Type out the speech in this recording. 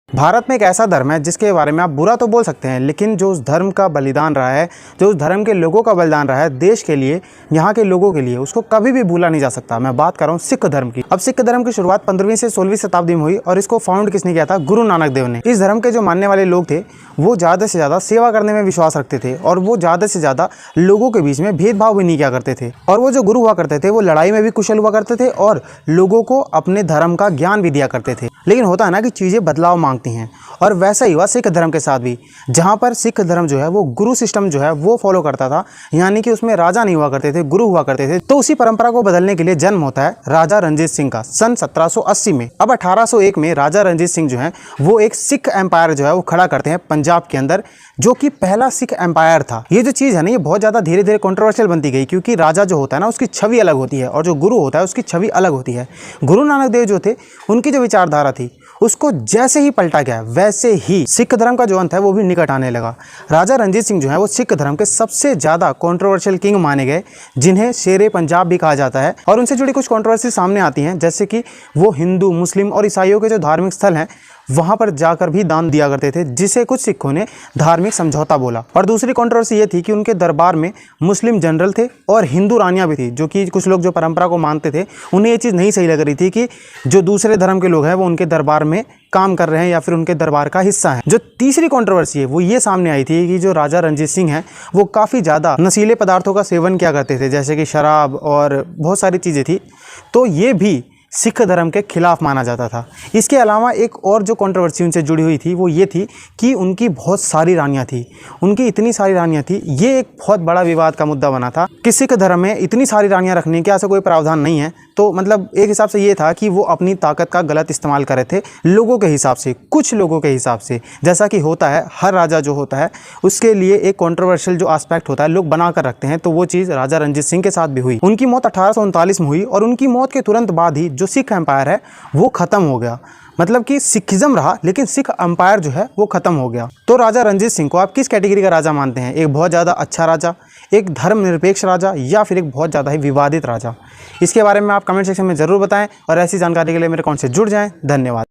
भारत में एक ऐसा धर्म है जिसके बारे में आप बुरा तो बोल सकते हैं, लेकिन जो उस धर्म का बलिदान रहा है, जो उस धर्म के लोगों का बलिदान रहा है देश के लिए, यहाँ के लोगों के लिए, उसको कभी भी भूला नहीं जा सकता। मैं बात कर रहा हूँ सिख धर्म की। अब सिख धर्म की शुरुआत 15वीं से 16वीं शताब्दी में हुई और इसको फाउंड किसने किया था? गुरु नानक देव ने। इस धर्म के जो मानने वाले लोग थे वो ज़्यादा से ज़्यादा सेवा करने में विश्वास रखते थे और वो ज़्यादा से ज़्यादा लोगों के बीच में भेदभाव भी नहीं किया करते थे। और वो जो गुरु हुआ करते थे वो लड़ाई में भी कुशल हुआ करते थे और लोगों को अपने धर्म का ज्ञान भी दिया करते थे। लेकिन होता है ना कि चीज़ें बदलाव मांगती हैं, और वैसा ही हुआ सिख धर्म के साथ भी, जहाँ पर सिख धर्म जो है वो गुरु सिस्टम जो है वो फॉलो करता था, यानी कि उसमें राजा नहीं हुआ करते थे, गुरु हुआ करते थे। तो उसी परंपरा को बदलने के लिए जन्म होता है राजा रणजीत सिंह का सन 1780 में। अब 1801 में राजा रणजीत सिंह जो है वो एक सिख एम्पायर जो है वो खड़ा करते हैं पंजाब के अंदर, जो कि पहला सिख एम्पायर था। ये जो चीज़ है ना, ये बहुत ज़्यादा धीरे धीरे कंट्रोवर्शियल बनती गई, क्योंकि राजा जो होता है ना उसकी छवि अलग होती है और जो गुरु होता है उसकी छवि अलग होती है। गुरु नानक देव जो थे उनकी जो विचारधारा थी उसको जैसे ही पलटा गया, वैसे ही सिख धर्म का जो अंत है वो भी निकट आने लगा। राजा रणजीत सिंह जो है वो सिख धर्म के सबसे ज़्यादा कंट्रोवर्शियल किंग माने गए, जिन्हें शेरे पंजाब भी कहा जाता है। और उनसे जुड़ी कुछ कंट्रोवर्सी सामने आती हैं, जैसे कि वो हिंदू, मुस्लिम और ईसाइयों के जो धार्मिक स्थल हैं वहाँ पर जाकर भी दान दिया करते थे, जिसे कुछ सिखों ने धार्मिक समझौता बोला। और दूसरी कंट्रोवर्सी ये थी कि उनके दरबार में मुस्लिम जनरल थे और हिंदू रानियाँ भी थी, जो कि कुछ लोग जो परंपरा को मानते थे उन्हें ये चीज़ नहीं सही लग रही थी कि जो दूसरे धर्म के लोग हैं वो उनके दरबार में काम कर रहे हैं या फिर उनके दरबार का हिस्सा है। जो तीसरी कंट्रोवर्सी है वो ये सामने आई थी कि जो राजा रणजीत सिंह हैं वो काफ़ी ज़्यादा नशीले पदार्थों का सेवन किया करते थे, जैसे कि शराब और बहुत सारी चीज़ें थी। तो ये भी सिख धर्म के खिलाफ माना जाता था। इसके अलावा एक और जो कंट्रोवर्सी उनसे जुड़ी हुई थी वो ये थी कि उनकी बहुत सारी रानियां थी। उनकी इतनी सारी रानियां थी, ये एक बहुत बड़ा विवाद का मुद्दा बना था कि सिख धर्म में इतनी सारी रानियां रखने का ऐसा कोई प्रावधान नहीं है। तो मतलब एक हिसाब से ये था कि वो अपनी ताकत का गलत इस्तेमाल कर रहे थे लोगों के हिसाब से, कुछ लोगों के हिसाब से। जैसा कि होता है, हर राजा जो होता है उसके लिए एक कंट्रोवर्शियल जो एस्पेक्ट होता है लोग बना कर रखते हैं। तो वो चीज़ राजा रणजीत सिंह के साथ भी हुई। उनकी मौत 1839 में हुई और उनकी मौत के तुरंत बाद ही जो सिख एम्पायर है वो ख़त्म हो गया। मतलब कि सिखिज्म रहा लेकिन सिख एम्पायर जो है वो ख़त्म हो गया। तो राजा रणजीत सिंह को आप किस कैटेगरी का राजा मानते हैं? एक बहुत ज़्यादा अच्छा राजा, एक धर्मनिरपेक्ष राजा, या फिर एक बहुत ज़्यादा ही विवादित राजा? इसके बारे में आप कमेंट सेक्शन में ज़रूर बताएं और ऐसी जानकारी के लिए मेरे अकाउंट से जुड़ जाएं। धन्यवाद।